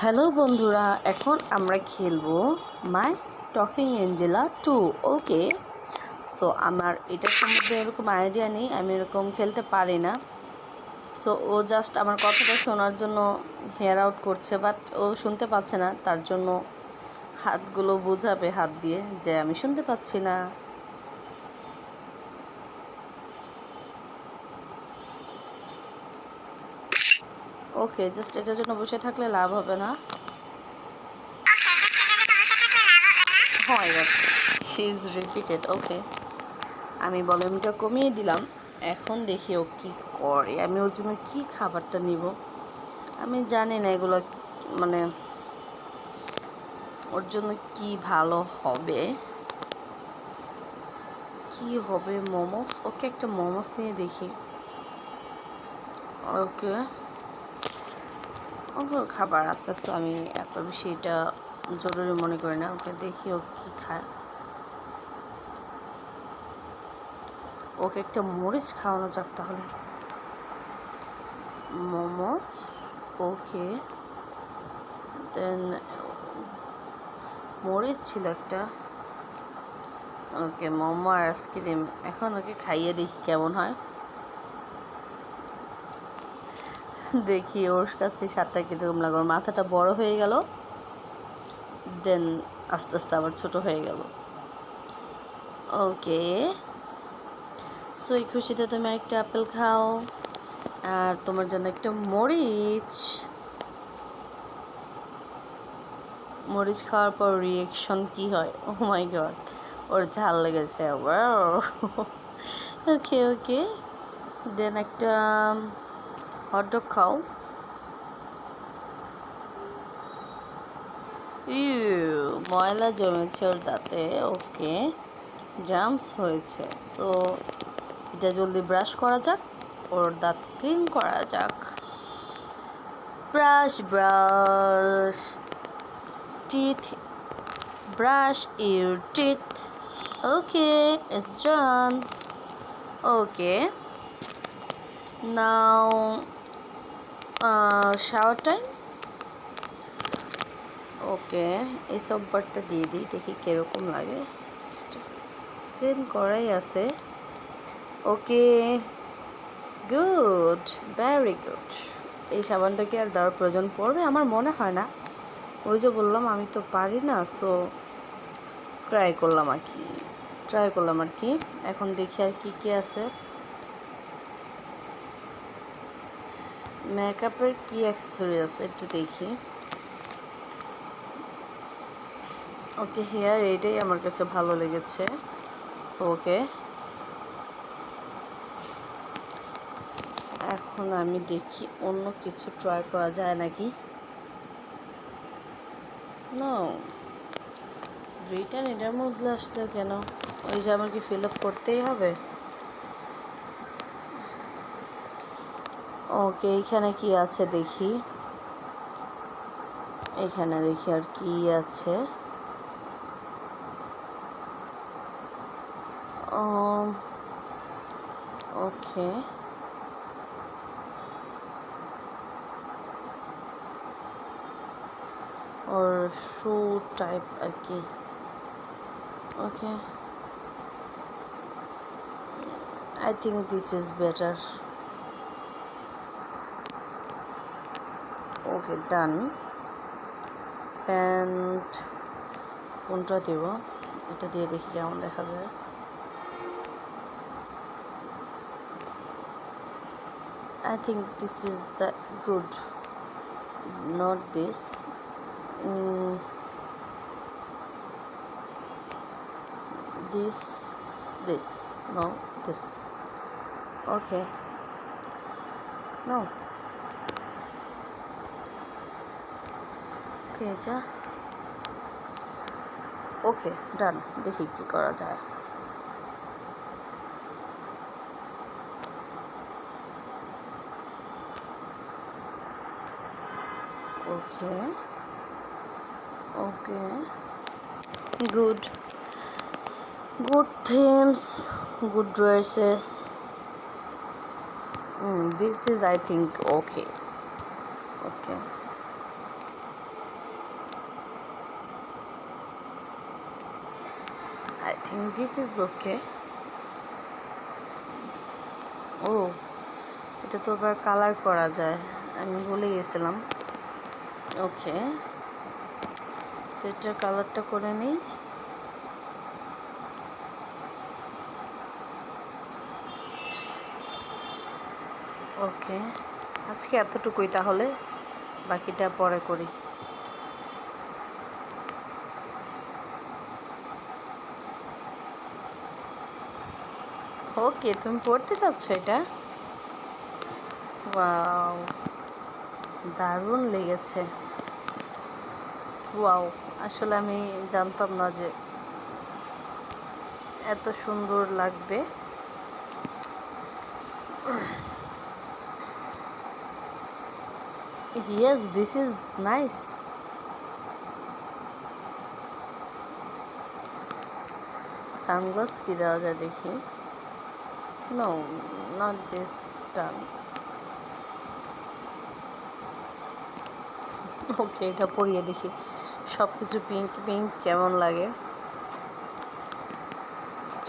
Hello বন্ধুরা, এখন আমরা খেলবো মাই টকিং এঞ্জেলা 2। ওকে, সো আমার এটার সম্বন্ধে এরকম আইডিয়া নেই, আমি এরকম খেলতে পারি না। সো ও জাস্ট আমার কথাটা শোনার জন্য হেয়ার আউট করছে, বাট ও শুনতে পাচ্ছে না, তার জন্য হাতগুলো বোঝাবে হাত দিয়ে যে আমি শুনতে পাচ্ছি না। ওকে, জাস্ট এটার জন্য বসে থাকলে লাভ হবে না। হয়, শি ইজ রিপিটেড। ওকে, আমি ভলিউমটা কমিয়ে দিলাম। এখন দেখি ও কী করে, আমি ওর জন্য কী খাবারটা নিব। আমি জানি না এগুলো মানে ওর জন্য কি ভালো হবে। কি হবে? মোমোস। ওকে, একটা মোমোস নিয়ে দেখি। ওকে, ওগুলো খাবার আছে, সো আমি এত বেশি এটা জরুরি মনে করি না। ওকে, দেখি ও কী খায়। ওকে একটা মরিচ খাওয়ানো যাক তাহলে। মোমো। ওকে, দেন মরিচ ছিল একটা। ওকে, মোমো আর আইসক্রিম। এখন ওকে খাইয়ে দেখি কেমন হয়। দেখি ওর কাছে স্বাদটা কীরকম লাগে। ওর মাথাটা বড় হয়ে গেল, দেন আস্তে আস্তে আবার ছোট হয়ে গেল। ওকে, সো এই খুশিতে তুমি একটা আপেল খাও, আর তোমার জন্য একটা মরিচ। মরিচ খাওয়ার পর রিয়েকশন কি হয়? ও মাই গড, ওর ঝাল লেগেছে আবার। ওকে ওকে, দেন একটা হটডগ খাও। ময়লা জমেছে ওর দাঁতে। ওকে, জামস হয়েছে, সো এটা জলদি ব্রাশ করা যাক, ওর দাঁত ক্লিন করা যাক। Brush brush teeth, brush your teeth. Okay, it's done. Okay, now shower time. ওকে, এই সববারটা দিয়ে দিই, দেখি কীরকম লাগে। ক্লিন করাই আছে। ওকে, গুড, ভেরি গুড। এই সাবানটা কি আর দেওয়ার প্রয়োজন পড়বে? আমার মনে হয় না। ওই যে বললাম আমি তো পারি না, সো ট্রাই করলাম আর কি। এখন দেখি আর কি কি আছে। মেকআপের কি অ্যাক্সেসরি আছে একটু দেখি। ওকে, হেয়ার এইটাই আমার কাছে ভালো লেগেছে। ওকে, এখন আমি দেখি অন্য কিছু ট্রাই করা যায় নাকি। নো, রিটার্ন এটার মধ্যে আসলে কেন? ওই যে আমাকে ফিল আপ করতেই হবে। ওকে, এইখানে কি আছে দেখি। এখানে দেখি আর কি আছে। ওকে, ওর শু টাইপ আর কি। ওকে, I think this is better. Okay, done. Pant কোনটা দেব? এটা দিয়ে দেখি কেমন দেখা যায়। I think this is the good, not this. This, no, this. Okay, no. Okay, যা। ওকে, ডান। দেখি কি করা যায়। ওকে ওকে, good themes, good dresses. This is, I think, okay. think this is okay. ও, এটা তো আবার কালার করা যায়, আমি ভুলে গেছিলাম। ওকে, তো এটার কালারটা করে নিই। ওকে, আজকে এতটুকুই, তাহলে বাকিটা পরে করি। ওকে, তুমি পড়তে চাচ্ছ এটা? ওয়াও, দারুণ লেগেছে। ওয়াও, আসলে আমি জানতাম না যে এত সুন্দর লাগবে। Yes, this is nice. Sunglass কি দেওয়া যায় দেখি। No, not this done. ওকে, এটা পরিয়ে দেখি সব কিছু পিঙ্ক পিঙ্ক কেমন লাগে।